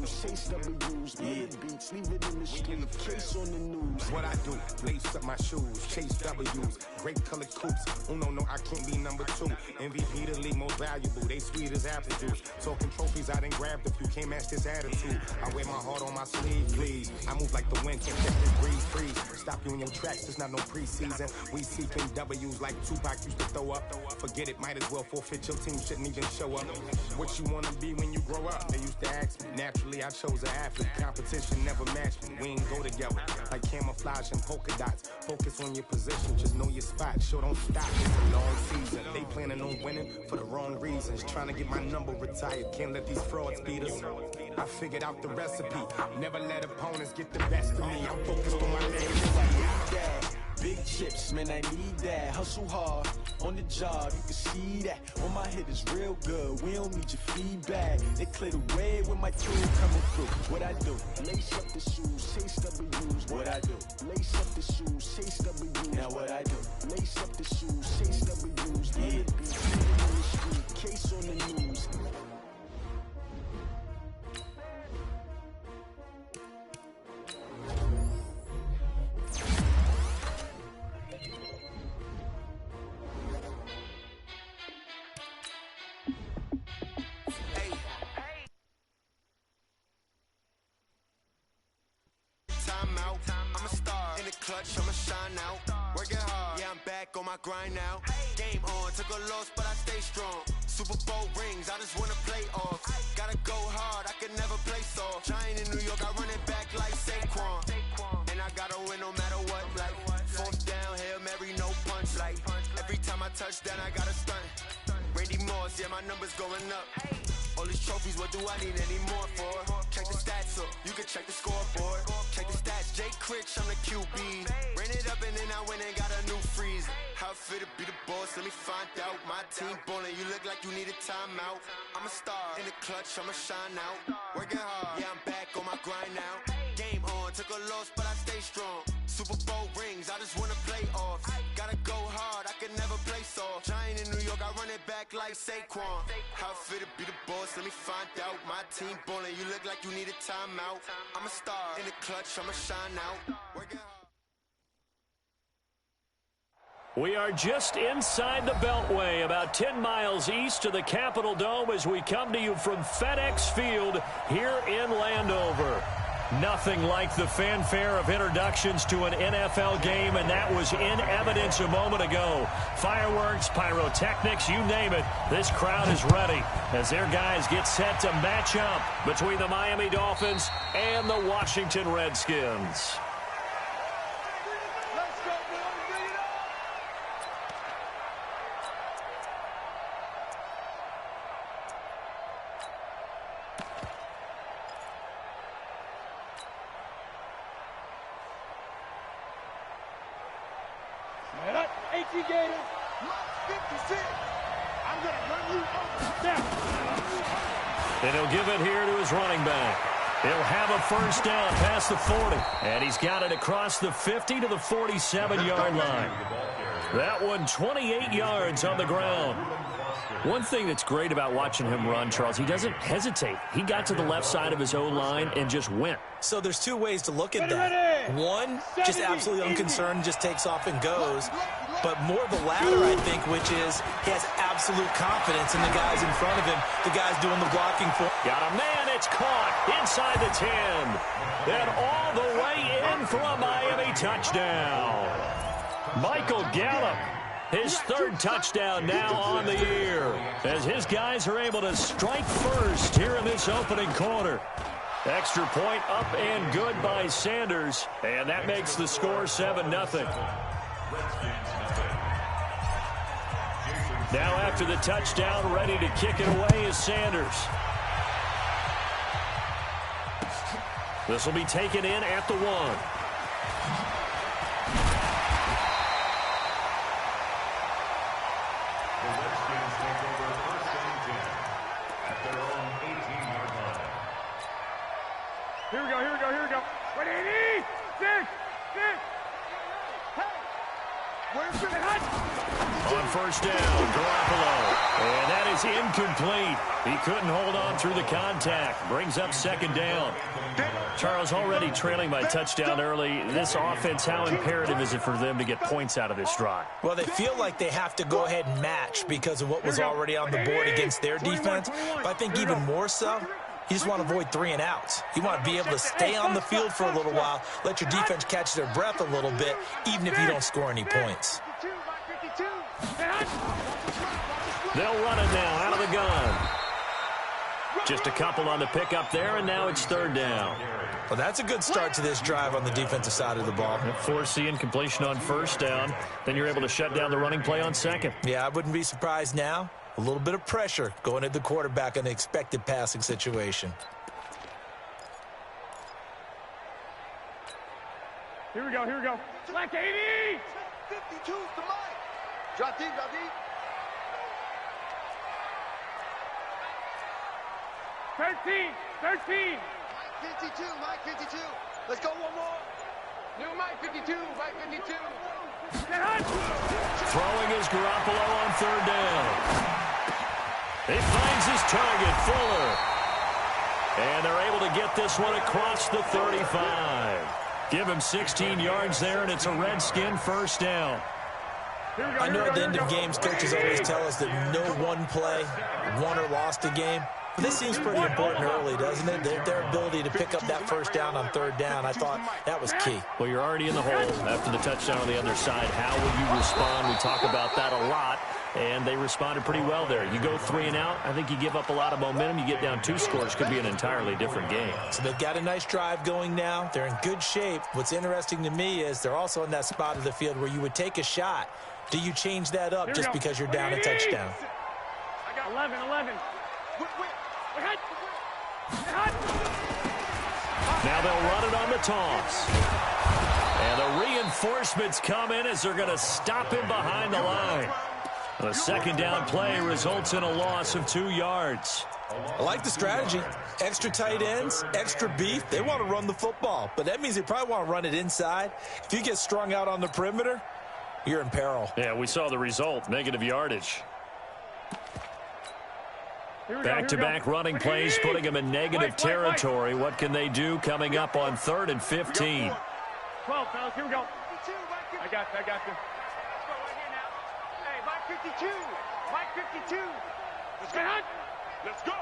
shoes, chase W's, murder beats, leave it in the street, case on the news. What I do, lace up my shoes, chase W's, great colored coops. Uno, no, I can't be number 2. MVP the league most valuable, they sweet as apple juice. Talking trophies, I done grabbed a few, can't match this attitude. I wear my heart on my sleeve, please. I move like the wind, can't catch this breeze, freeze. Stop you in your tracks, there's not no preseason. We seeking W's like Tupac used to throw up. Forget it, might as well forfeit, your team shouldn't even show up. What you wanna be when you grow up? They used to ask me. Naturally, I chose an athlete. Competition never matched me. We ain't go together like camouflage and polka dots. Focus on your position, just know your spot. Sure, don't stop. It's a long season. They planning on winning for the wrong reasons. Trying to get my number retired. Can't let these frauds beat us. I figured out the recipe. Never let opponents get the best of me. I'm focused on my name. Big chips, man, I need that. Hustle hard on the job, you can see that. On my head is real good, we don't need your feedback. They clear the way with my tool coming through. What I do? Lace up the shoes, chase W's. What I do? Lace up the shoes, chase W's. Now what I do? Lace up the shoes, chase W's. Yeah. On the street, case on the news. I'ma shine out, working hard, yeah, I'm back on my grind now. Game on, took a loss, but I stay strong. Super Bowl rings, I just wanna play off. Gotta go hard, I can never play soft. Giant in New York, I run it back like Saquon. And I gotta win no matter what, like fourth down, Hail Mary, no punch. Like every time I touch down, I gotta stunt. Randy Moss, yeah, my numbers going up. All these trophies, what do I need any more for? Check the stats up, you can check the scoreboard. Check the stats, Jay Critch, I'm the QB. Ran it up and then I went and got a new freeze. How it feel to be the boss, let me find out. My team ballin', you look like you need a timeout. I'm a star, in the clutch, I'ma shine out. Working hard, yeah, I'm back on my grind now. Game on, took a loss, but I stay strong. Super Bowl rings, I just wanna play off. Gotta go hard, I can never play soft. Giant in New York, I run it back like Saquon. How it feel to be the boss, let me find out. My team ballin', you look like you need a timeout. I'm a star, in the clutch, I'ma shine out. Working hard. We are just inside the Beltway, about 10 miles east of the Capitol Dome as we come to you from FedEx Field here in Landover. Nothing like the fanfare of introductions to an NFL game, and that was in evidence a moment ago. Fireworks, pyrotechnics, you name it. This crowd is ready as their guys get set to match up between the Miami Dolphins and the Washington Redskins. And he'll give it here to his running back. He'll have a first down past the 40. And he's got it across the 50 to the 47-yard line. That one 28 yards on the ground. One thing that's great about watching him run, Charles, he doesn't hesitate. He got to the left side of his O-line and just went. So there's two ways to look at that. One, just absolutely unconcerned, just takes off and goes. But more the latter, I think, which is he has absolute confidence in the guys in front of him, the guys doing the blocking for him. Got a man, it's caught inside the 10. And all the way in for a Miami touchdown. Michael Gallup, his third touchdown now on the year, as his guys are able to strike first here in this opening quarter. Extra point up and good by Sanders, and that makes the score 7-0. Now after the touchdown, ready to kick it away is Sanders. This will be taken in at the 1. Here we go. Ready, 6. Hey! Where's the hut? On first down, Garoppolo. And that is incomplete. He couldn't hold on through the contact. Brings up second down. Charles, already trailing by touchdown early. This offense, how imperative is it for them to get points out of this drive? Well, they feel like they have to go ahead and match because of what was already on the board against their defense. But I think even more so, you just want to avoid 3 and outs. You want to be able to stay on the field for a little while, let your defense catch their breath a little bit, even if you don't score any points. They'll run it now out of the gun. Just a couple on the pickup there, and now it's third down. Well, that's a good start to this drive on the defensive side of the ball. Force the incompletion on first down. Then you're able to shut down the running play on second. Yeah, I wouldn't be surprised now. A little bit of pressure going at the quarterback in an expected passing situation. Here we go, here we go. Black 80! 52's to Mike. Drop deep, drop deep. 13! Mike 52, Mike 52. Let's go one more. New Mike 52, Mike 52. Throwing is Garoppolo on third down. He finds his target, Fuller. And they're able to get this one across the 35. Give him 16 yards there, and it's a Redskin first down. I know at the end of games, coaches always tell us that no one play won or lost a game. But this seems pretty important early, doesn't it? Their ability to pick up that first down on third down, I thought that was key. Well, you're already in the hole after the touchdown on the other side. How will you respond? We talk about that a lot, and they responded pretty well there. You go 3 and out, I think you give up a lot of momentum. You get down 2 scores, could be an entirely different game. So they've got a nice drive going now. They're in good shape. What's interesting to me is they're also in that spot of the field where you would take a shot. Do you change that up just because you're down a touchdown? I got 11. Now they'll run it on the toss. And the reinforcements come in as they're going to stop him behind the line. The second down play results in a loss of 2 yards. I like the strategy. Extra tight ends, extra beef. They want to run the football, but that means they probably want to run it inside. If you get strung out on the perimeter, you're in peril. Yeah, we saw the result, negative yardage. Back-to-back running plays, putting them in negative territory. What can they do coming up on 3rd and 15? 12, fellas, here we go. I got you. Let's go right here now. Hey, Mike 52. Mike 52. Let's go. Let's go.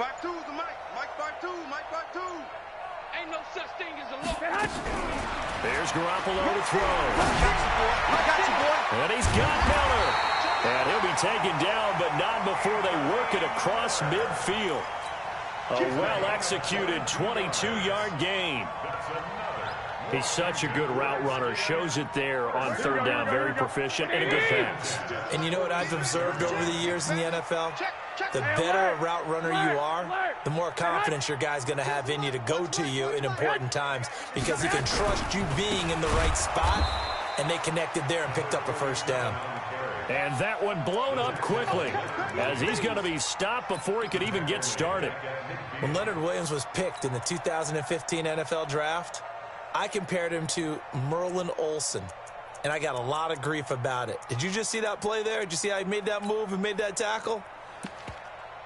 52's to Mike. Mike 52, Mike 52. Ain't no such thing as a look. There's Garoppolo to throw. I got you, boy. And he's got Miller. And he'll be taken down, but not before they work it across midfield. A well-executed 22-yard gain. He's such a good route runner. Shows it there on third down. Very proficient and a good pass. And you know what I've observed over the years in the NFL? The better a route runner you are, the more confidence your guy's going to have in you to go to you in important times because he can trust you being in the right spot, and they connected there and picked up a first down. And that one blown up quickly as he's going to be stopped before he could even get started. When Leonard Williams was picked in the 2015 NFL Draft, I compared him to Merlin Olsen, and I got a lot of grief about it. Did you just see that play there? Did you see how he made that move and made that tackle?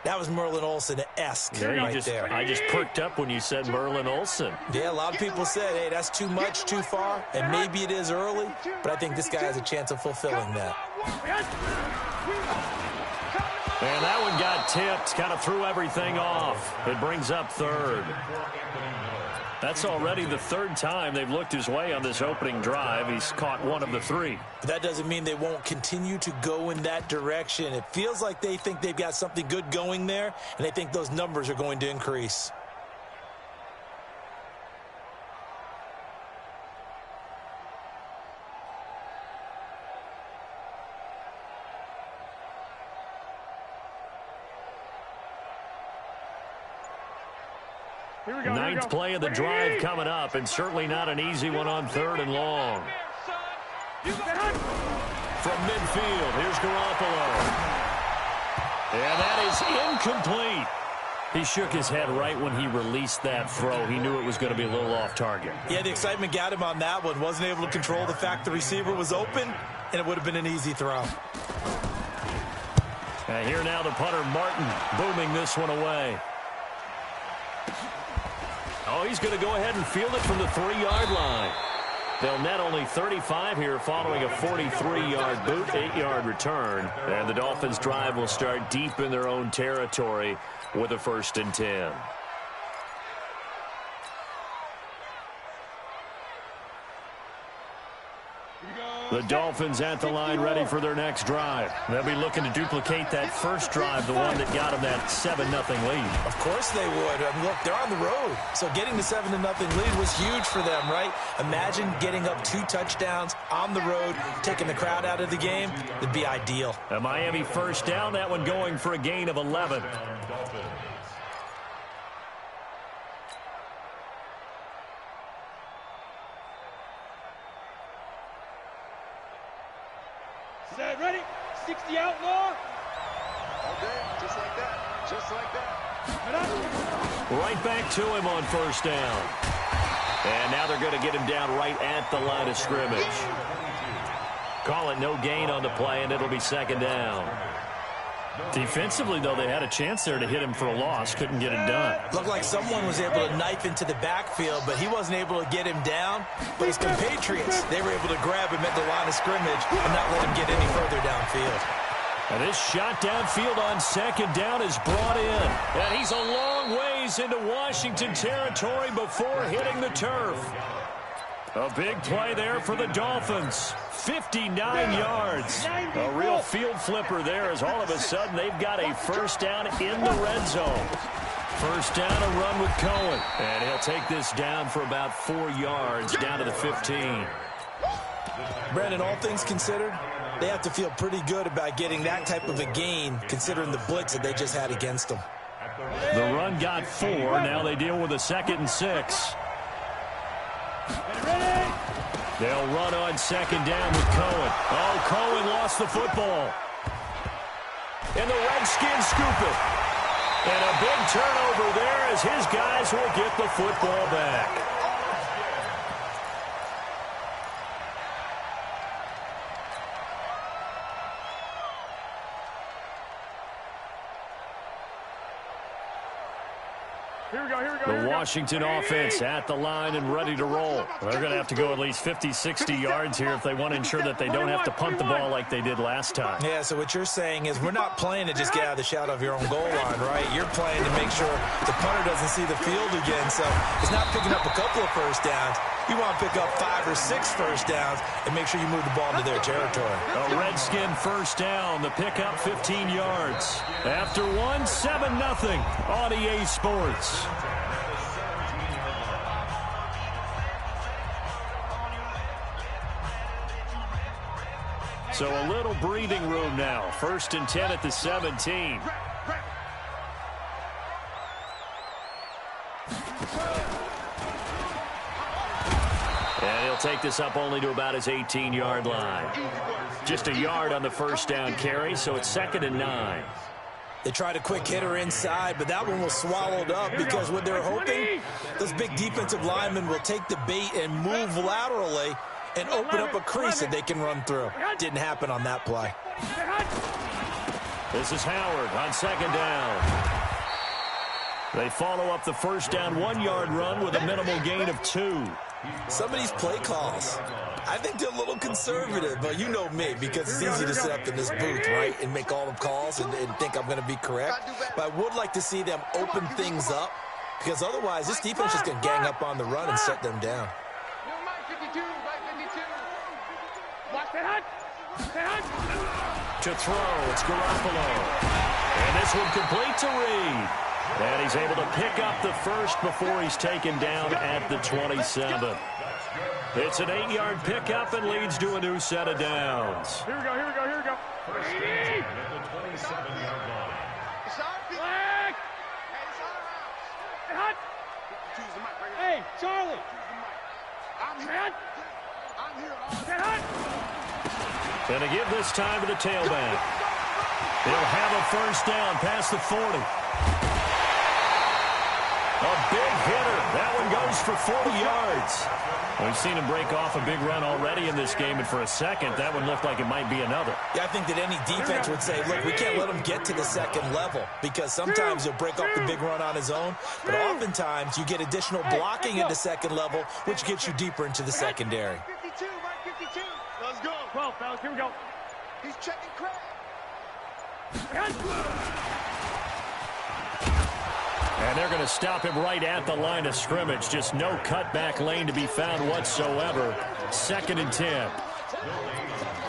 That was Merlin Olsen-esque there. I just perked up when you said Merlin Olsen. Yeah, a lot of people said, hey, that's too much, too far, and maybe it is early, but I think this guy has a chance of fulfilling that. And that one got tipped, kind of threw everything off. It brings up third. That's already the 3rd time they've looked his way on this opening drive. He's caught 1 of the 3. But that doesn't mean they won't continue to go in that direction. It feels like they think they've got something good going there, and they think those numbers are going to increase. Ninth play of the drive coming up, and certainly not an easy one on 3rd and long. From midfield, here's Garoppolo. And that is incomplete. He shook his head right when he released that throw. He knew it was going to be a little off target. Yeah, the excitement got him on that one. Wasn't able to control the fact the receiver was open, and it would have been an easy throw. And here now the punter, Martin, booming this one away. Oh, he's going to go ahead and field it from the 3-yard line. They'll net only 35 here following a 43-yard boot, 8-yard return. And the Dolphins' drive will start deep in their own territory with a 1st and 10. The Dolphins at the line ready for their next drive. They'll be looking to duplicate that first drive, the one that got them that 7-0 lead. Of course they would. I mean, look, they're on the road. So getting the 7-0 lead was huge for them, right? Imagine getting up 2 touchdowns on the road, taking the crowd out of the game. It'd be ideal. A Miami first down, that one going for a gain of 11. Ready? 60 outlaw. Okay, just like that. Just like that. Right back to him on first down. And now they're going to get him down right at the line of scrimmage. Call it no gain on the play, and it'll be 2nd down. Defensively, though, they had a chance there to hit him for a loss. Couldn't get it done. Looked like someone was able to knife into the backfield, but he wasn't able to get him down. But his compatriots, they were able to grab him at the line of scrimmage and not let him get any further downfield. And this shot downfield on 2nd down is brought in. And he's a long ways into Washington territory before hitting the turf. A big play there for the Dolphins. 59 yards. A real field flipper there as all of a sudden they've got a first down in the red zone. First down, a run with Cohen. And he'll take this down for about 4 yards down to the 15. Brandon, all things considered, they have to feel pretty good about getting that type of a gain considering the blitz that they just had against them. The run got 4. Now they deal with a 2nd and 6. They'll run on 2nd down with Cohen. Oh, Cohen lost the football. And the Redskins scoop it. And a big turnover there as his guys will get the football back. The Washington offense at the line and ready to roll. They're going to have to go at least 50, 60 yards here if they want to ensure that they don't have to punt the ball like they did last time. Yeah, so what you're saying is we're not playing to just get out of the shadow of your own goal line, right? You're playing to make sure the punter doesn't see the field again. So it's not picking up a couple of first downs. You want to pick up 5 or 6 first downs and make sure you move the ball into their territory. A Redskin first down. The pickup 15 yards. After 7-0 on EA Sports. So a little breathing room now. 1st and 10 at the 17. And he'll take this up only to about his 18-yard line. Just a yard on the first down carry, so it's 2nd and 9. They tried a quick hitter inside, but that one was swallowed up because what they're hoping, those big defensive linemen will take the bait and move laterally and open up a crease that they can run through. Didn't happen on that play. This is Howard on 2nd down. They follow up the first down 1-yard run with a minimal gain of 2. Some of these play calls, I think they're a little conservative, but you know me, because it's easy to sit up in this booth, right, and make all the calls and think I'm going to be correct. But I would like to see them open things up, because otherwise this defense is going to gang up on the run and shut them down. To throw, it's Garoppolo. And this one complete to Reed. And he's able to pick up the first before he's taken down at the 27. It's an 8-yard pickup and leads to a new set of downs. Here we go, here we go, here we go. Ready? Hey, Charlie. And to give this time to the tailback. He'll have a first down past the 40. A big hitter. That one goes for 40 yards. We've seen him break off a big run already in this game, and for a second, that one looked like it might be another. Yeah, I think that any defense would say, look, we can't let him get to the second level, because sometimes he'll break off the big run on his own, but oftentimes you get additional blocking into second level, which gets you deeper into the secondary. 52, right 52. Let's go. 12, fellas, here we go. He's checking crap. And they're going to stop him right at the line of scrimmage. Just no cutback lane to be found whatsoever. 2nd and 10.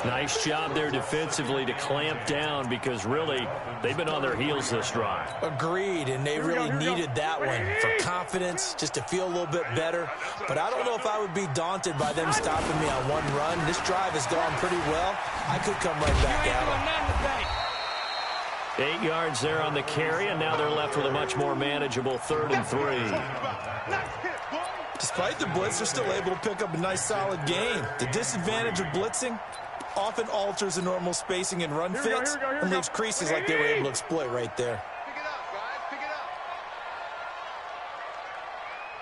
Nice job there defensively to clamp down, because really they've been on their heels this drive. Agreed, and they really needed that one for confidence, just to feel a little bit better. But I don't know if I would be daunted by them stopping me on one run. This drive has gone pretty well. I could come right back at them. 8 yards there on the carry, and now they're left with a much more manageable 3rd and 3. Despite the blitz, they're still able to pick up a nice, solid gain. The disadvantage of blitzing often alters the normal spacing and run fits and leaves creases like they were able to exploit right there. Pick it up, guys. Pick it up.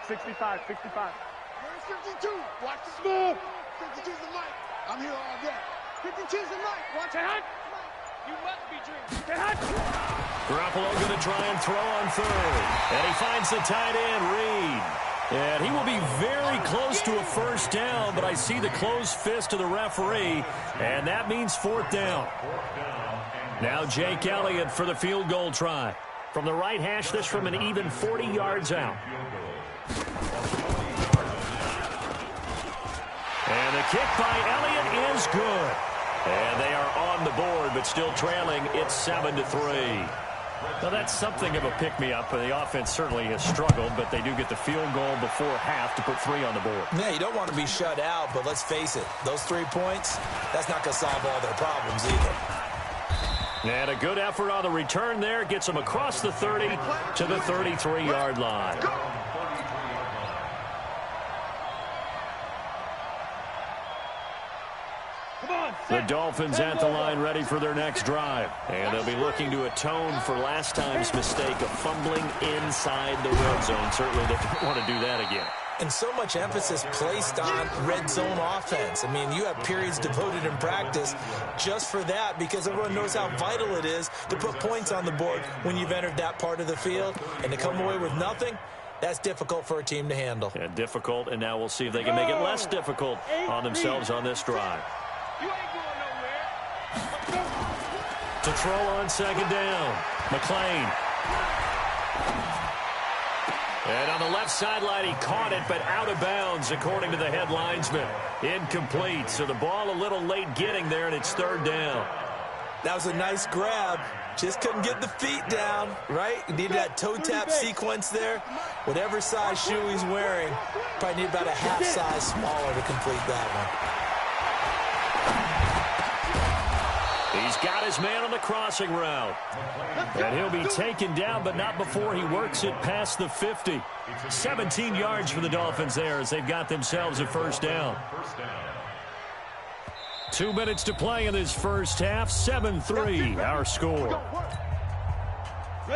65, 65. Where's 52? Watch the move. 52's the mic. I'm here all day. 52's the mic. Watch it. You must be dreaming. Garoppolo going to try and throw on 3rd. And he finds the tight end, Reed. And he will be very close to a first down, but I see the closed fist of the referee, and that means 4th down. Now Jake Elliott for the field goal try. From the right hash, this from an even 40 yards out. And the kick by Elliott is good. And they are on the board, but still trailing. It's 7-3. Now, that's something of a pick-me-up. The offense certainly has struggled, but they do get the field goal before half to put 3 on the board. Yeah, you don't want to be shut out, but let's face it, those 3 points, that's not going to solve all their problems either. And a good effort on the return there gets them across the 30 to the 33-yard line. The Dolphins at the line ready for their next drive. And they'll be looking to atone for last time's mistake of fumbling inside the red zone. Certainly they don't want to do that again. And so much emphasis placed on red zone offense. I mean, you have periods devoted in practice just for that, because everyone knows how vital it is to put points on the board when you've entered that part of the field. And to come away with nothing, that's difficult for a team to handle. Yeah, difficult, and now we'll see if they can make it less difficult on themselves on this drive. To throw on 2nd down, McClain. And on the left sideline, he caught it, but out of bounds, according to the head linesman. Incomplete, so the ball a little late getting there, and it's 3rd down. That was a nice grab. Just couldn't get the feet down, right? He needed that toe tap sequence there. Whatever size shoe he's wearing, probably need about a half size smaller to complete that one. He's got his man on the crossing route. And he'll be taken down, but not before he works it past the 50. 17 yards for the Dolphins there as they've got themselves a first down. 2 minutes to play in this first half. 7-3, our score.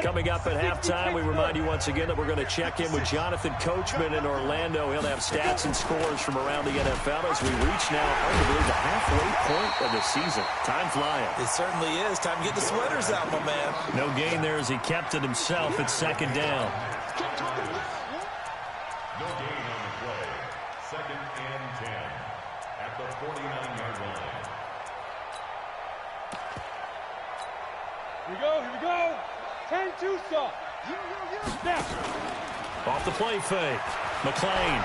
Coming up at halftime, we remind you once again that we're going to check in with Jonathan Coachman in Orlando. He'll have stats and scores from around the NFL as we reach now, arguably, the halfway point of the season. Time flying. It certainly is. Time to get the sweaters out, my man. No gain there as he kept it himself at 2nd down. No gain on the play. 2nd and 10 at the 49-yard line. Here we go, here we go. 10-2 stop. Snap. Off the play fake. McClain.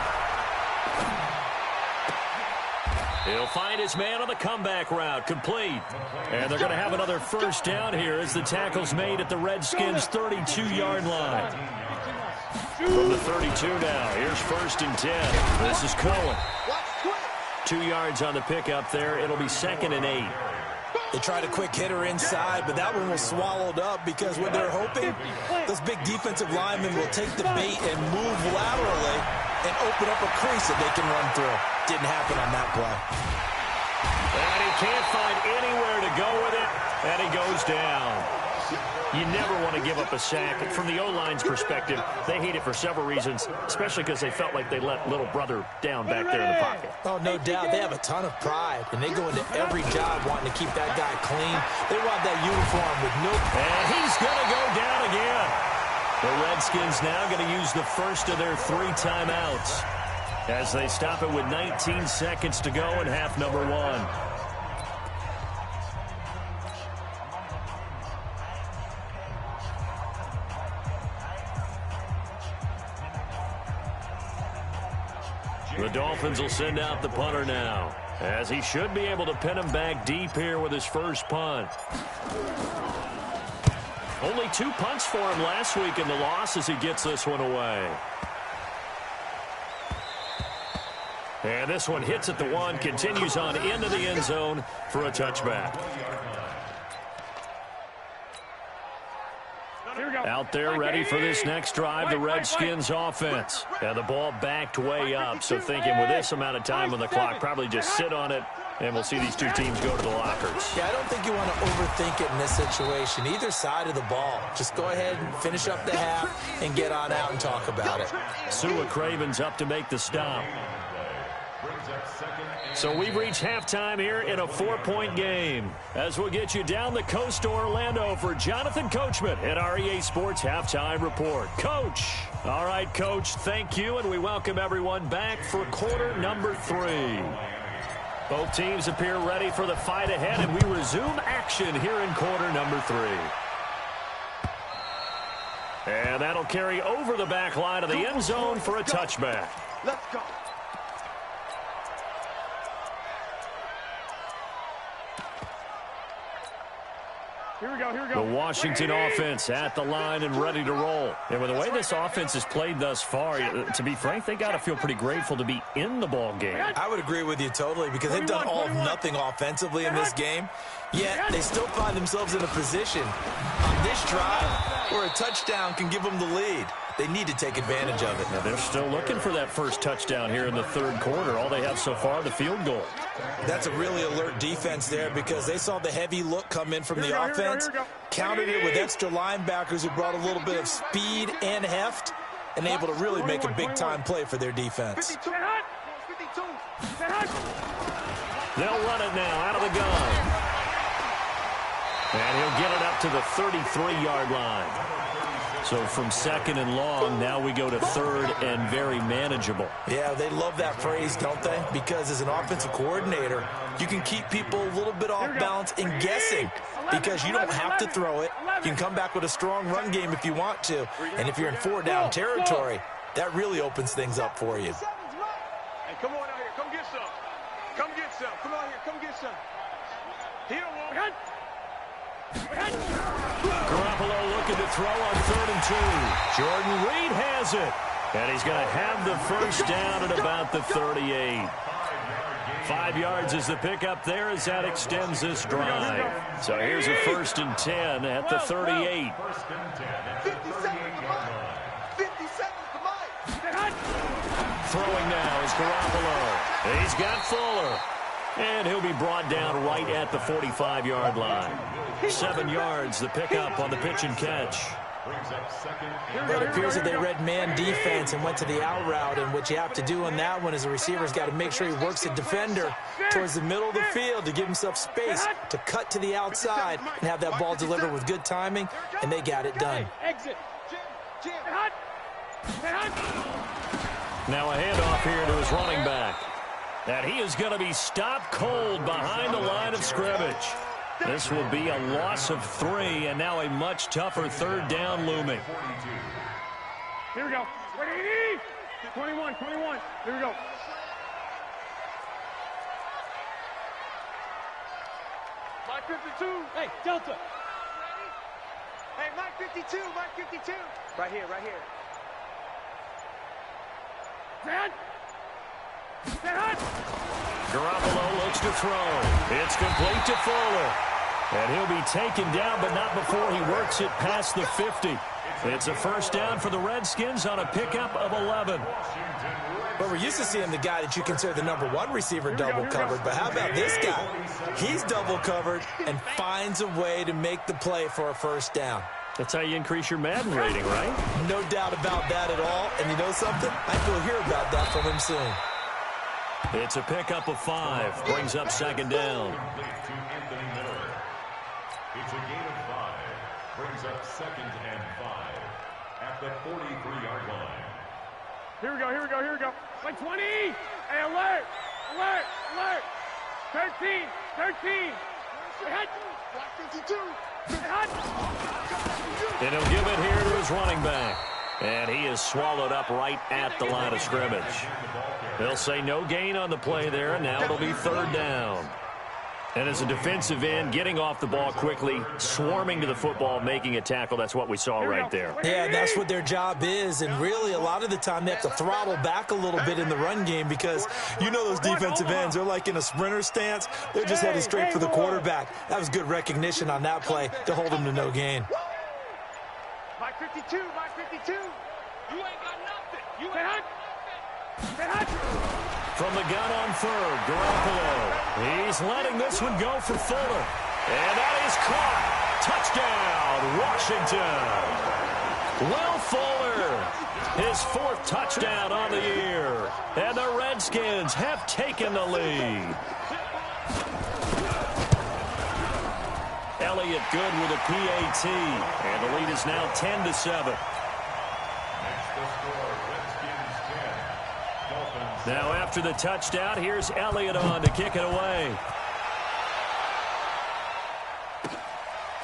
He'll find his man on the comeback route. Complete. And they're going to have another first down here as the tackle's made at the Redskins' 32-yard line. From the 32 now. Here's 1st and 10. This is Cohen. 2 yards on the pickup there. It'll be 2nd and 8. They tried a quick hitter inside, but that one was swallowed up because what they're hoping, those big defensive linemen will take the bait and move laterally and open up a crease that they can run through. Didn't happen on that play. And he can't find anywhere to go with it, and he goes down. You never want to give up a sack. And from the O-line's perspective, they hate it for several reasons, especially because they felt like they let little brother down back there in the pocket. Oh, no doubt. They have a ton of pride, and they go into every job wanting to keep that guy clean. They want that uniform with no... And he's going to go down again. The Redskins now going to use the first of their 3 timeouts as they stop it with 19 seconds to go in half number 1. The Dolphins will send out the punter now, as he should be able to pin him back deep here with his first punt. Only 2 punts for him last week in the loss as he gets this one away. And this one hits at the 1, continues on into the end zone for a touchback. Out there ready for this next drive, the Redskins offense. And the ball backed way up, so thinking with this amount of time on the clock, probably just sit on it, and we'll see these 2 teams go to the lockers. Yeah, I don't think you want to overthink it in this situation. Either side of the ball. Just go ahead and finish up the half and get on out and talk about it. Sua Craven's up to make the stop. So we've reached halftime here in a 4-point game. As we'll get you down the coast to Orlando for Jonathan Coachman at our EA Sports Halftime Report. Coach. All right, Coach, thank you, and we welcome everyone back for quarter number 3. Both teams appear ready for the fight ahead, and we resume action here in quarter number 3. And that'll carry over the back line of the end zone for a touchback. Let's go. Here we go, here we go. The Washington offense at the line and ready to roll. And with the way this offense has played thus far, to be frank, they got to feel pretty grateful to be in the ball game. I would agree with you totally because they've done all of nothing offensively in this game, yet they still find themselves in a position on this drive where a touchdown can give them the lead. They need to take advantage of it. Now they're still looking for that first touchdown here in the 3rd quarter. All they have so far, the field goal. That's a really alert defense there because they saw the heavy look come in from the offense, countered it with extra linebackers who brought a little bit of speed and heft, and able to really make a big-time play for their defense. They'll run it now out of the gun. And he'll get it up to the 33-yard line. So from 2nd and long, now we go to 3rd and very manageable. Yeah, they love that phrase, don't they? Because as an offensive coordinator, you can keep people a little bit off balance and guessing because you don't have to throw it. You can come back with a strong run game if you want to. And if you're in 4-down territory, that really opens things up for you. Hey, come on out here. Come get some. Come get some. Come on here. Come get some. He don't want it. Garoppolo looking to throw on 3rd and 2. Jordan Reed has it. And he's going to have the first down at about the 38. 5 yards is the pickup there as that extends this drive. So here's a 1st and 10 at the 38. 50 seconds to Mike. Throwing now is Garoppolo. He's got Fuller. And he'll be brought down right at the 45-yard line. 7 yards, the pickup on the pitch and catch. It appears that they read man defense and went to the out route, and what you have to do on that one is the receiver's got to make sure he works the defender towards the middle of the field to give himself space to cut to the outside and have that ball delivered with good timing, and they got it done. Now a handoff here to his running back. And he is going to be stopped cold behind the line of scrimmage. This will be a loss of 3, and now a much tougher 3rd down looming. Here we go. 21. Here we go. Mike 52. Hey, Delta. Hey, Mike 52. Right here. Dad. Garoppolo looks to throw. It's complete to Fuller. And he'll be taken down, but not before he works it past the 50. It's a 1st down for the Redskins on a pickup of 11. Well, we're used to seeing the guy that you consider the #1 receiver double covered, but how about this guy? He's double covered and finds a way to make the play for a 1st down. That's how you increase your Madden rating, right? No doubt about that at all. And you know something? I think we'll hear about that from him soon. It's a pickup of 5. Brings up second down. It's a gain of 5. Brings up second and 5 at the 43-yard line. Here we go. Like 20. Hey, alert. 13. Hut. Block 52. Hut. And he'll give it here to his running back. And he is swallowed up right at the line of scrimmage. They'll say no gain on the play there, and now it'll be third down. And as a defensive end, getting off the ball quickly, swarming to the football, making a tackle, that's what we saw right there. Yeah, that's what their job is. And really, a lot of the time, they have to throttle back a little bit in the run game because you know those defensive ends, they're like in a sprinter stance. They're just headed straight for the quarterback. That was good recognition on that play to hold him to no gain. By 52. You ain't got nothing. You ain't got nothing. From the gun on third, Garoppolo. He's letting this one go for Fuller. And that is caught. Touchdown, Washington. Will Fuller, his 4th touchdown on the year. And the Redskins have taken the lead. Elliott good with a PAT. And the lead is now 10-7. Now after the touchdown, here's Elliott on to kick it away.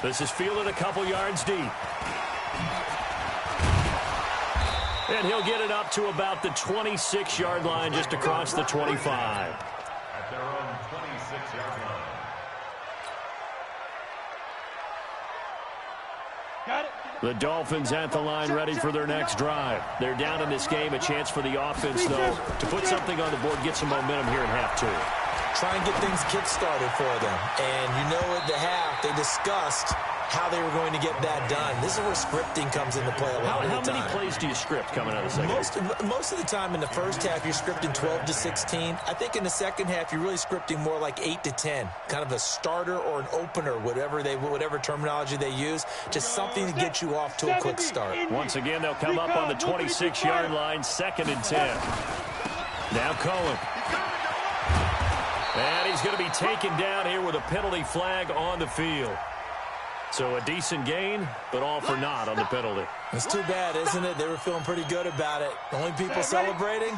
This is fielded a couple yards deep. And he'll get it up to about the 26-yard line, just across the 25. At their own 26-yard line. Got it. The Dolphins at the line, ready for their next drive. They're down in this game. A chance for the offense, though, to put something on the board, get some momentum here in half 2. Try and get things kick-started for them. And you know at the half, they discussed how they were going to get that done. This is where scripting comes into play a lot of the time. How many plays do you script coming out of the second? Most of the time in the first half, you're scripting 12 to 16. I think in the second half, you're really scripting more like 8 to 10. Kind of a starter or an opener, whatever terminology they use. Just something to get you off to a quick start. Once again, they'll come up on the 26-yard line, 2nd and 10. Now Cohen. And he's going to be taken down here with a penalty flag on the field. So a decent gain, but all for naught on the penalty. It's too bad, isn't it? They were feeling pretty good about it. The only people celebrating,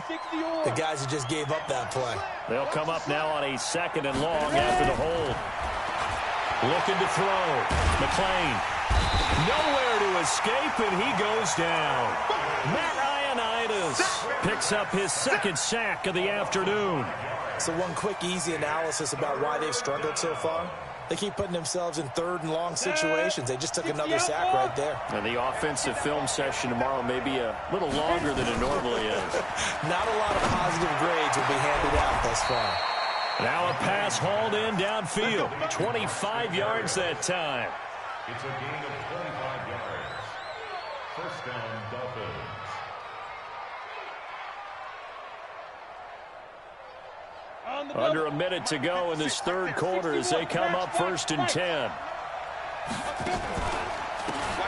the guys who just gave up that play. They'll come up now on a 2nd and long after the hold. Looking to throw. McLean. Nowhere to escape, and he goes down. Matt Ioannidis picks up his 2nd sack of the afternoon. So one quick, easy analysis about why they've struggled so far. They keep putting themselves in 3rd and long situations. They just took another sack right there. And the offensive film session tomorrow may be a little longer than it normally is. Not a lot of positive grades will be handed out thus far. Now a pass hauled in downfield. 25 yards that time. It's a gain of 25 yards. First down, Dolphins. Under a minute to go in this 3rd quarter as they come up 1st and 10.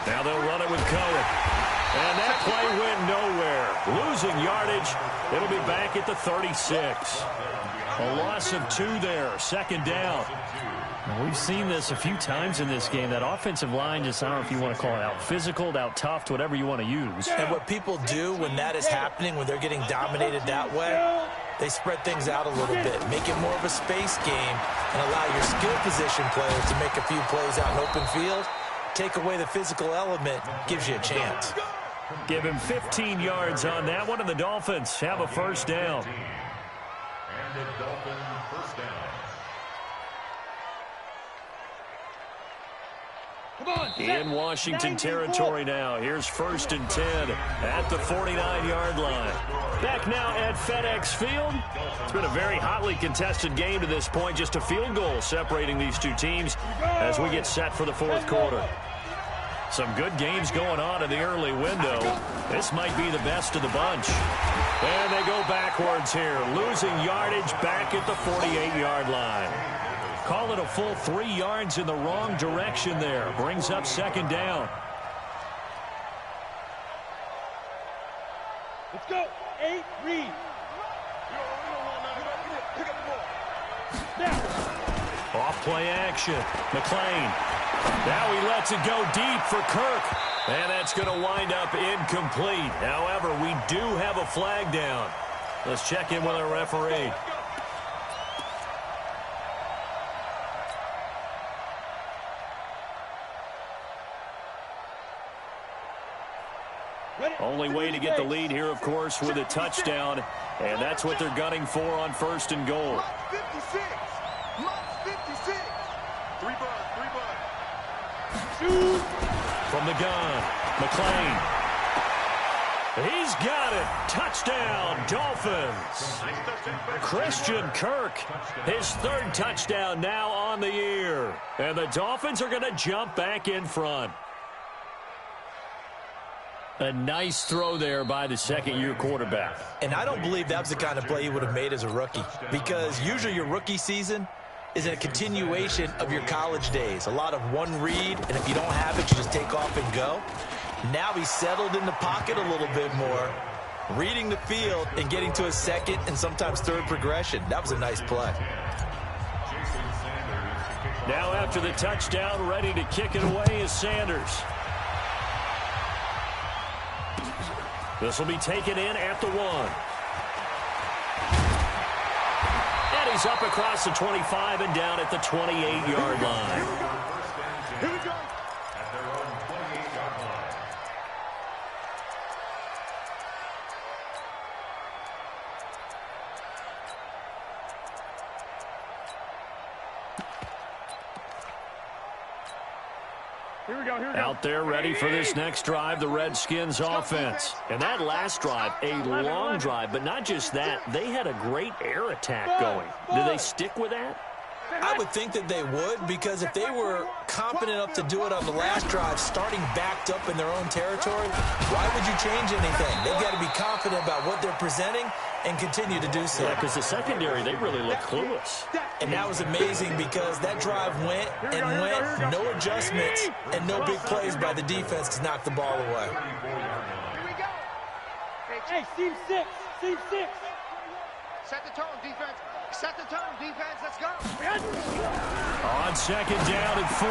Now they'll run it with Cohen. And that play went nowhere. Losing yardage. It'll be back at the 36. A loss of 2 there. 2nd down. We've seen this a few times in this game. That offensive line just, I don't know if you want to call it out physical, out tough, whatever you want to use. And what people do when that is happening, when they're getting dominated that way, they spread things out a little bit, make it more of a space game, and allow your skill position players to make a few plays out in open field. Take away the physical element, gives you a chance. Give him 15 yards on that one, and the Dolphins have a 1st down. And the Dolphin 1st down. In Washington territory now. Here's 1st and 10 at the 49-yard line. Back now at FedEx Field. It's been a very hotly contested game to this point. Just a field goal separating these two teams as we get set for the 4th quarter. Some good games going on in the early window. This might be the best of the bunch. And they go backwards here. Losing yardage back at the 48-yard line. Call it a full 3 yards in the wrong direction there. Brings up 2nd down. Let's go. 8, read. Off play action. McClain. Now he lets it go deep for Kirk. And that's going to wind up incomplete. However, we do have a flag down. Let's check in with our referee. Only way to get the lead here, of course, with a touchdown. And that's what they're gunning for on 1st and goal. 56. 56. 3 bud. From the gun, McClain. He's got it. Touchdown, Dolphins. Christian Kirk, his 3rd touchdown now on the year. And the Dolphins are going to jump back in front. A nice throw there by the second-year quarterback. And I don't believe that was the kind of play he would have made as a rookie, because usually your rookie season is a continuation of your college days. A lot of one read, and if you don't have it, you just take off and go. Now he's settled in the pocket a little bit more, reading the field and getting to a 2nd and sometimes 3rd progression. That was a nice play. Now after the touchdown, ready to kick it away is Sanders. This will be taken in at the 1. And he's up across the 25 and down at the 28-yard line. Here we go. At their own 28-yard line. Here we go. Out there ready for this next drive, the Redskins offense. And that last drive, a long drive, but not just that. They had a great air attack going. Do they stick with that? I would think that they would, because if they were competent enough to do it on the last drive, starting backed up in their own territory, why would you change anything? They've got to be confident about what they're presenting and continue to do so. Yeah, because the secondary, they really look clueless. And that was amazing, because that drive went and went, no adjustments, and no big plays by the defense to knock the ball away. Here we go. Hey, team 6. Team 6. Set the tone, defense. Set the tone, defense. Let's go. On 2nd down and 4.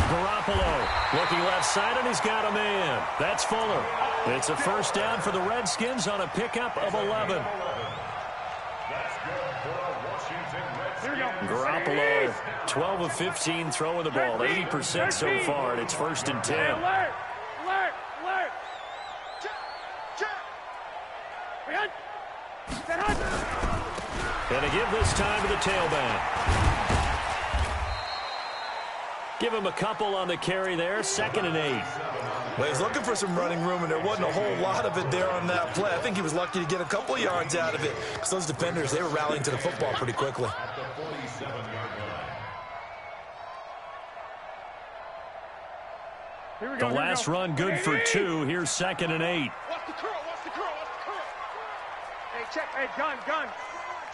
Garoppolo looking left side, and he's got a man. That's Fuller. It's a 1st down for the Redskins on a pickup of 11. Garoppolo, 12 of 15 throwing the ball, 80% so far, and it's 1st and 10. Alert! And to give this time to the tailback. Give him a couple on the carry there, 2nd and 8. Well, he's looking for some running room, and there wasn't a whole lot of it there on that play. I think he was lucky to get a couple of yards out of it, because those defenders, they were rallying to the football pretty quickly. The last run good for 2. Here's 2nd and 8. Watch the curl. Hey, check. Hey, gun.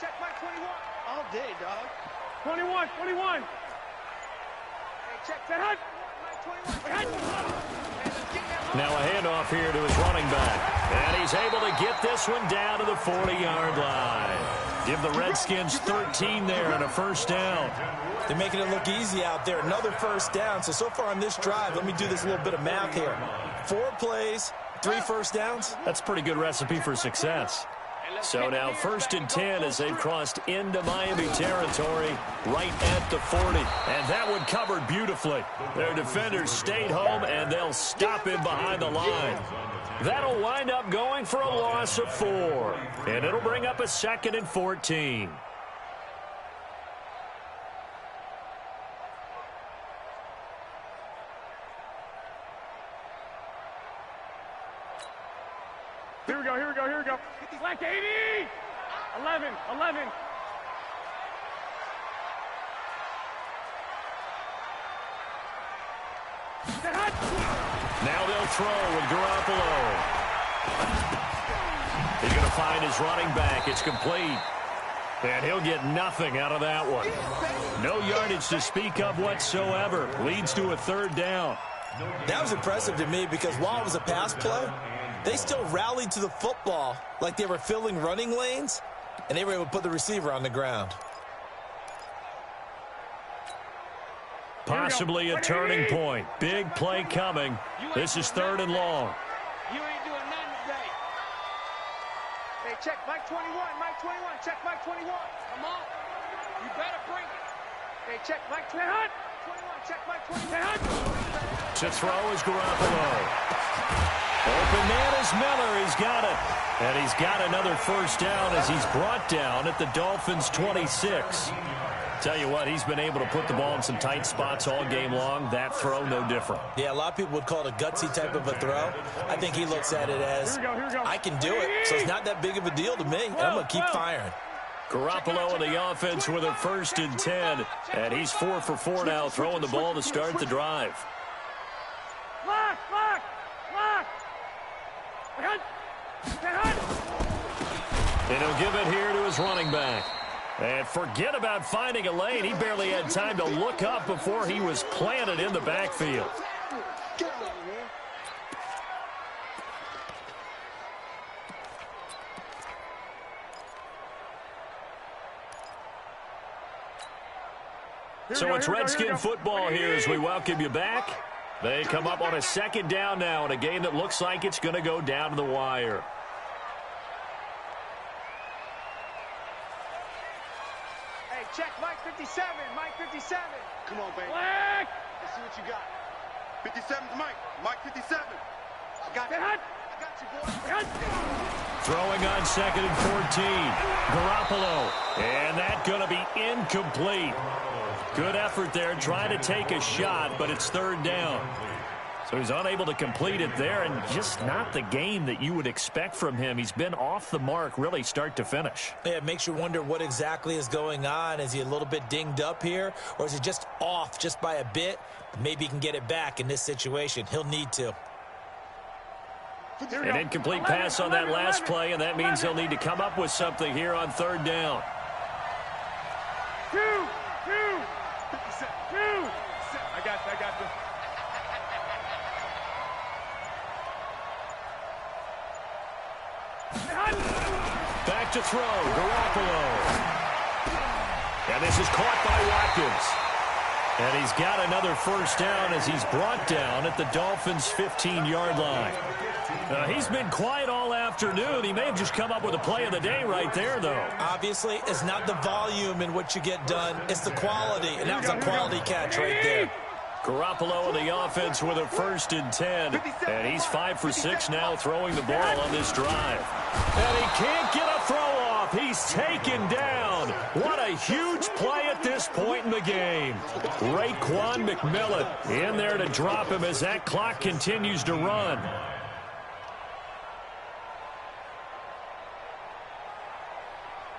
Check Mike 21. All day, dog. 21. Hey, check that hut. Mike 21. Now a handoff here to his running back. And he's able to get this one down to the 40-yard line. Give the Redskins 13 there and a 1st down. They're making it look easy out there. Another 1st down. So far on this drive, let me do this little bit of math here. 4 plays, 3 1st downs. That's a pretty good recipe for success. So now 1st and 10 as they've crossed into Miami territory right at the 40. And that one covered beautifully. Their defenders stayed home, and they'll stop him behind the line. That'll wind up going for a loss of 4. And it'll bring up a 2nd and 14. Here we go. Black 80! 11. Now they'll throw with Garoppolo. He's going to find his running back. It's complete. And he'll get nothing out of that one. No yardage to speak of whatsoever. Leads to a 3rd down. That was impressive to me, because while it was a pass play, They still rallied to the football like they were filling running lanes, and they were able to put the receiver on the ground. Possibly a turning point. Big play coming. This is 3rd and long. You ain't doing nothing today. Hey, check Mike 21, Mike 21, check Mike 21. Come on. You better bring it. Hey, check Mike 21, check Mike 21. To throw is Garoppolo. Open man is Miller. He's got it. And he's got another first down as he's brought down at the Dolphins' 26. Tell you what, he's been able to put the ball in some tight spots all game long. That throw, no different. Yeah, a lot of people would call it a gutsy type of a throw. I think he looks at it as, I can do it, so it's not that big of a deal to me, and I'm going to keep firing. Garoppolo in the offense with a 1st and 10. And he's 4 for 4 now, throwing the ball to start the drive. Lock. And he'll give it here to his running back. And forget about finding a lane. He barely had time to look up before he was planted in the backfield. So it's Redskin football here as we welcome you back. They come up on a 2nd down now in a game that looks like it's going to go down to the wire. Hey, check Mike 57, Mike 57. Come on, baby. Black. Let's see what you got. 57's Mike. Mike 57. I got you. Hut. I got you, boy. Throwing on 2nd and 14. Garoppolo. And that's going to be incomplete. Good effort there, trying to take a shot, but it's 3rd down. So he's unable to complete it there, and just not the game that you would expect from him. He's been off the mark, really, start to finish. Yeah, it makes you wonder what exactly is going on. Is he a little bit dinged up here, or is he just off just by a bit? Maybe he can get it back in this situation. He'll need to. An incomplete pass on that last play, and that means he'll need to come up with something here on 3rd down. 2. I got you. Back to throw, Garoppolo. And this is caught by Watkins. And he's got another first down as he's brought down at the Dolphins' 15-yard line. He's been quiet all afternoon. He may have just come up with a play of the day right there, though. Obviously, it's not the volume in what you get done. It's the quality, and that was a quality catch right there. Garoppolo in the offense with a 1st and 10. And he's 5 for 6 now throwing the ball on this drive. And he can't get a throw off. He's taken down. What a huge play at this point in the game. Raekwon McMillan in there to drop him as that clock continues to run.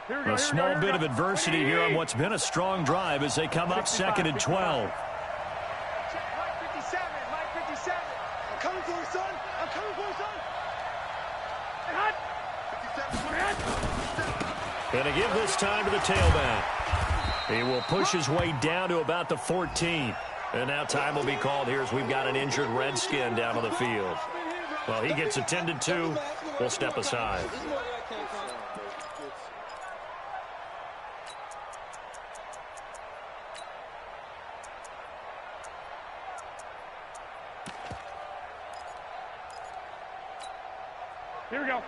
A small bit of adversity here on what's been a strong drive as they come up 2nd and 12. Coming for you, son. I'm coming for you, son. Going to give this time to the tailback. He will push his way down to about the 14. And now time will be called here as we've got an injured Redskin down on the field. Well, he gets attended to. We'll step aside. Here we go. 21,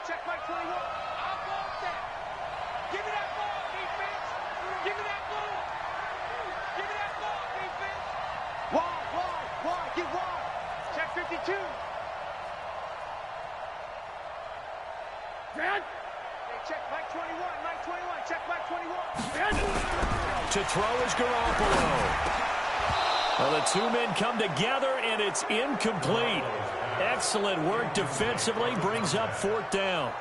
check Mike 21. I'm going set. Give me that ball, defense. Give me that ball. Give me that ball, defense. Wide. Get wide. Check 52. Man. Hey, check Mike 21. Mike 21. Check Mike 21. Man. To throw is Garoppolo. Well, the two men come together, and it's incomplete. Excellent work defensively, brings up 4th down.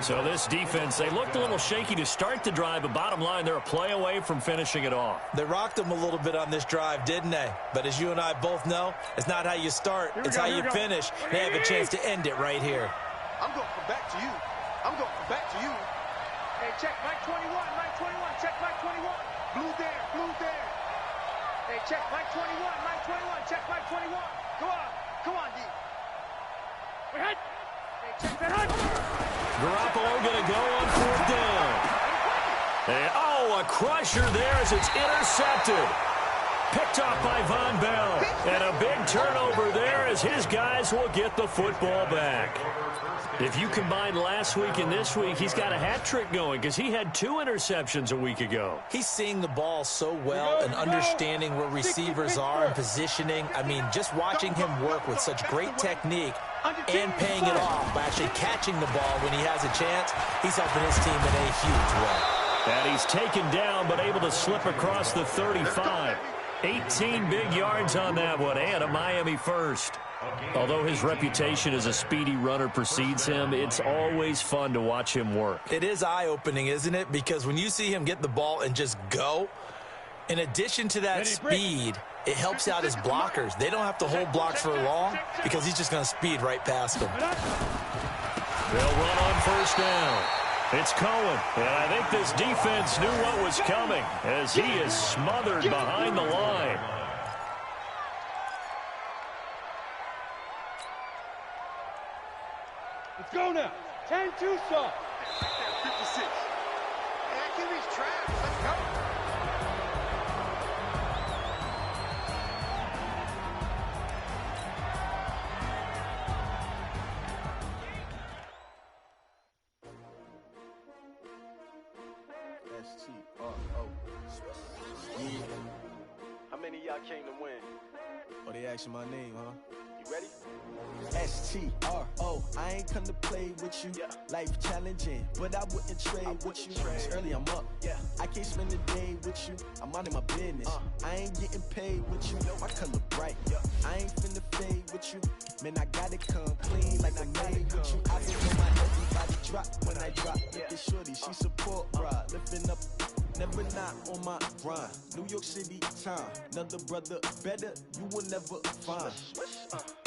So this defense, they looked a little shaky to start the drive, but bottom line, they're a play away from finishing it off. They rocked them a little bit on this drive, didn't they? But as you and I both know, it's not how you start, it's how you finish. They have a chance to end it right here. I'm going to come back to you. Hey, check Mike 21. Mike 21. Check Mike 21. Blue there. Hey, check Mike 21. Mike 21. Check Mike 21. Come on, D. Garoppolo going to go on 4th down. And, a crusher there as it's intercepted. Picked off by Von Bell. And a big turnover there as his guys will get the football back. If you combine last week and this week, he's got a hat trick going because he had 2 interceptions a week ago. He's seeing the ball so well and understanding where receivers are and positioning. I mean, just watching him work with such great technique and paying it off by actually catching the ball when he has a chance, he's helping his team in a huge way. And he's taken down but able to slip across the 35. 18 big yards on that one and a Miami first. Although his reputation as a speedy runner precedes him, it's always fun to watch him work. It is eye-opening, isn't it? Because when you see him get the ball and just go, in addition to that speed, it helps out his blockers. They don't have to hold blocks for long because he's just going to speed right past them. They'll run on 1st down. It's Cohen, and I think this defense knew what was coming as he is smothered behind the line. Let's go now. 10 Tucson. 56. That QB's trash. Let's go. How many of y'all came to win? Oh, they asking my name, huh? You ready? S-T-R-O, I ain't come to play with you. Life challenging, but I wouldn't trade with you. It's early, I'm up. I can't spend the day with you. I'm out of my business. I ain't getting paid with you. My color bright. I ain't finna fade with you. Man, I gotta come clean like I made with you. I been on my everybody drop when I drop. Look at shorty, she support rod. Lifting up, never not on my grind. New York City time, another brother better, you will never find.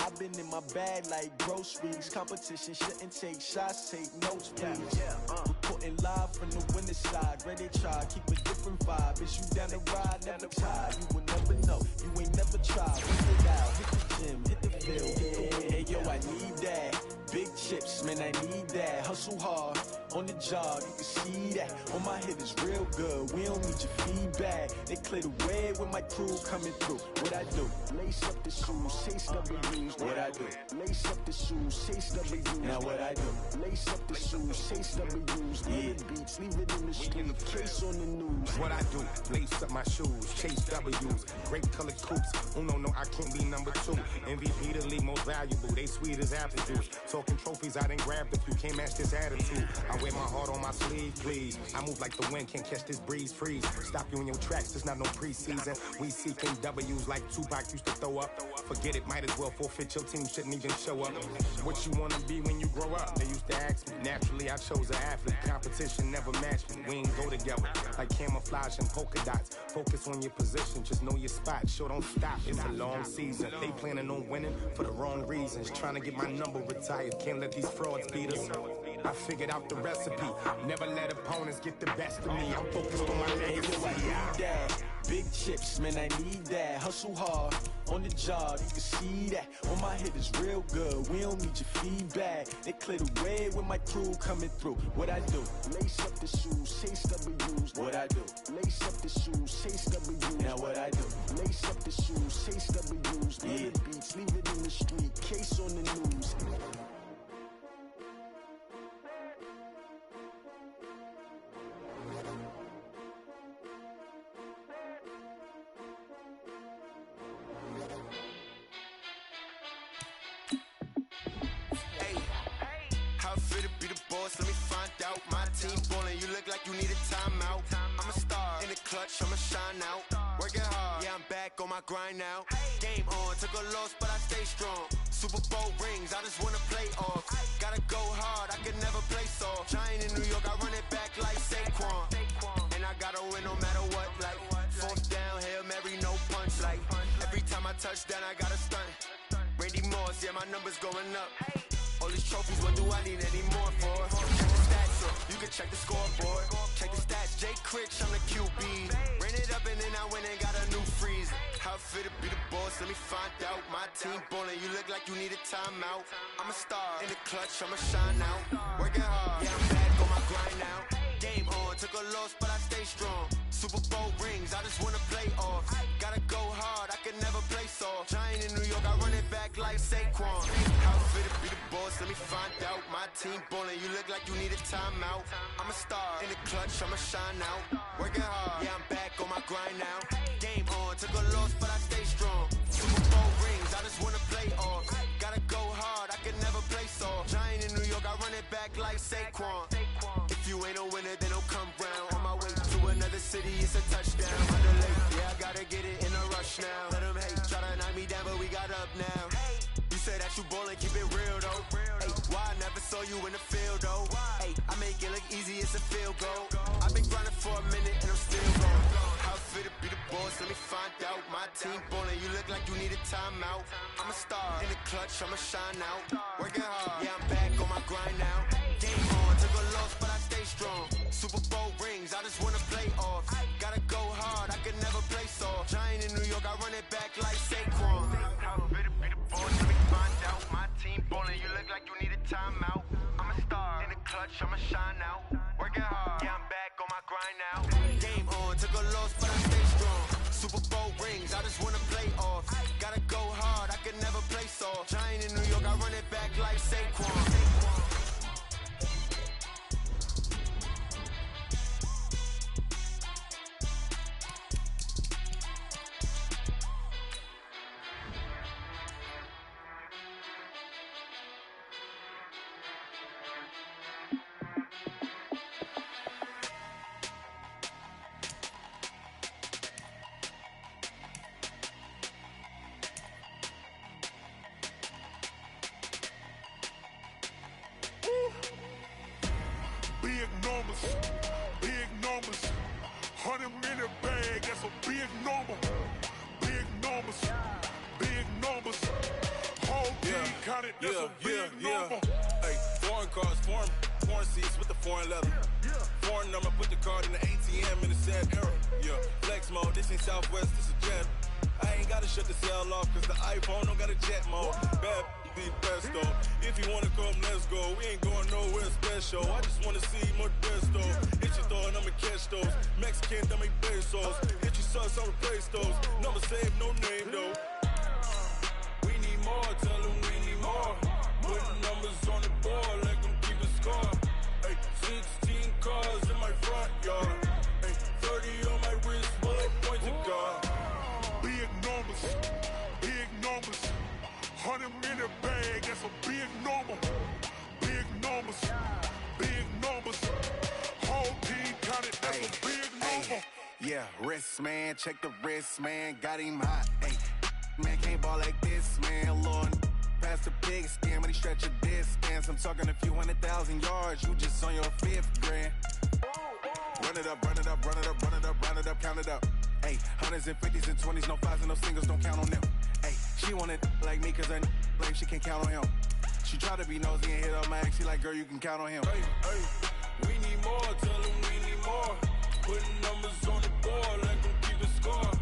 I've been in my bag like groceries. Competition shouldn't take shots, take notes, please. Reporting live from the winter side. Ready to try, keep a different vibe. Is you down the ride, never tired. You will never know, you ain't never tried. Work it out, hit the gym, hit the field. Hey yo, I need that. Big chips, man, I need that. Hustle hard, on the job, you can see that. On my head is real good, we don't need your feedback. They clear the way with my crew coming through. What I do? Lace up the shoes, chase W's. What I do? Lace up the shoes, chase W's. Now what I do? Lace up the shoes, chase W's. Yeah, beats, leave it in the street, case on the news. What I do? Lace up my shoes, chase W's. Great colored coops. Uno, no, I can't be number 2. MVP the league most valuable. They sweet as apple juice. Talking trophies, I didn't grab if you can't match this attitude. I wear my heart on my sleeve, please. I move like the wind, can't catch this breeze, freeze. Stop you in your tracks, there's not no preseason. We seeking W's like Tupac used to throw up. Forget it, might as well forfeit, your team shouldn't even show up. What you wanna be when you grow up? They used to ask me. Naturally, I chose an athlete. Competition never matched me. We ain't go together like camouflage and polka dots. Focus on your position, just know your spot. Sure, don't stop, it's a long season. They planning on winning for the wrong reasons. Trying to get my number retired, can't let these frauds beat us. I figured out the recipe. Never let opponents get the best of me. I'm focused on my legacy. I need that. Big chips, man, I need that. Hustle hard, on the job, you can see that. On my head is real good, we don't need your feedback. They clear the way with my crew coming through. What I do? Lace up the shoes, chase W's. What I do? Lace up the shoes, chase W's. Now what I do? Lace up the shoes, chase W's. Yeah, beats, leave it in the street, case on the news. Let me find out. My team ballin', you look like you need a timeout. I'm a star in the clutch, I'ma shine out. Working hard, yeah, I'm back on my grind now. Game on, took a loss, but I stay strong. Super Bowl rings, I just wanna play off. Gotta go hard, I can never play soft. Giant in New York, I run it back like Saquon. And I gotta win no matter what, like 4th down, Hail Mary, no punch. Like every time I touch down, I gotta stunt. Randy Moss, yeah, my numbers going up. All these trophies, what do I need any more for? Check the stats up, You can check the scoreboard, check the stats. Jay Critch, I'm the QB. Ran it up and then I went and got a new freeze. How fit to be the boss? Let me find out. My team ballin', you look like you need a timeout. I'm a star in the clutch, I'ma shine out. Working hard, yeah, I'm back on my grind now. Game on, took a loss, but I stay strong. Super Bowl rings, I just wanna play off. Gotta go hard, I can never play soft. Giant in New York, I run it back like Saquon. How fit to be the boss? Let me find out. My team ballin', you look like you need a timeout. I'm a star in the clutch, I'ma shine out. Working hard, yeah, I'm back on my grind now. Game on, took a loss, but I stay strong. Super Bowl rings, I just wanna play off. Gotta go hard, I can never play soft. Giant in New York, I run it back like Saquon. If you ain't a winner, then don't come round. On my way to another city, it's a touchdown. Underlay, yeah, I gotta get it in a rush now. Let them hate, try to knock me down, but we got up now. You say that you ballin', keep it real though. Hey, why I never saw you in the field though? Hey, I make it look easy, it's a field goal. I've been grinding for a minute and I'm still going. How fit to be the boss? Let me find out. My team ballin', you look like you need a timeout. I'm a star in the clutch, I'ma shine out. Working hard, yeah, I'm back on my grind now. Game on, took a loss, but I stay strong. Super Bowl rings, I just wanna play off. Gotta go hard, I can never play soft. Giant in New York, I run it back like Saquon. How fit to be the boss? Let me find out. My team ballin', you look like you need a timeout. I'm a star in the clutch, I'ma shine out. Working hard, yeah, I'm back on my grind now. Game on, took a loss, but I stay strong. Super Bowl rings, I just wanna play off. Gotta go hard, I can never play soft. Giant in New York, I run it back like Saquon. Big numbers, 100-minute bag, that's a big number. Big numbers, whole team counted, that's a big number. Hey, foreign cars, foreign seats with the foreign leather. Foreign number, put the card in the ATM in the sad era. Yeah, flex mode, this ain't Southwest, this a jet. I ain't gotta shut the cell off, cause the iPhone don't got a jet mode. Bad be best though. If you wanna come, let's go. We ain't going nowhere special. I just wanna see more Modesto. Hit your throw and I'ma catch those. Mexican, I make pesos. Hit your sus, I'll replace those. Number saved, no name though. We need more, tell them we need more. Putting numbers on the board, let them keep a score. Hey, 16 cars in my front yard. Hey, 30 on my wrist, bullet point to God. Big numbers, 100-minute bag, that's a big number. Big numbers, whole team counted, that's a big number. Yeah, wrist man, check the wrist man, got him hot. Hey, man can't ball like this, man. Lord, past the pig skin when he stretch a distance. I'm talking a few 100,000 yards, you just on your 5th grand. Run it up, count it up. Hey, hundreds and 50s and 20s, no 5s and no singles, don't count on them. Hey, she want it like me cause her lame, she can't count on him. She try to be nosy and hit up my ex, she like, girl, you can count on him. Hey, we need more, tell them we need more. Putting numbers on the board, let them keep a score.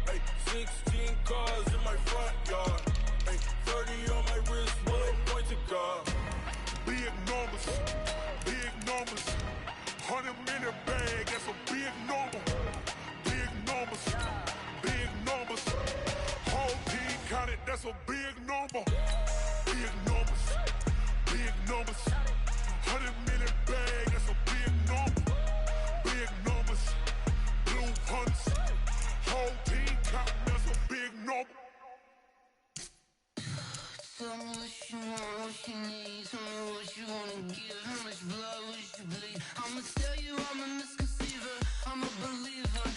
Hey, 16 cars in my front yard. Hey, 30 on my wrist, bullet point to God. Big numbers, 100-minute bag, that's a big number. Big numbers, whole team counted, that's a big number. Big numbers, 100-minute bag, that's a big number. Big numbers, blue hunts, whole team counting, that's a big number. Tell me what you want, what you need. Tell me what you wanna give. How much blood would you bleed? I'ma tell you I'm a misconceiver, I'm a believer.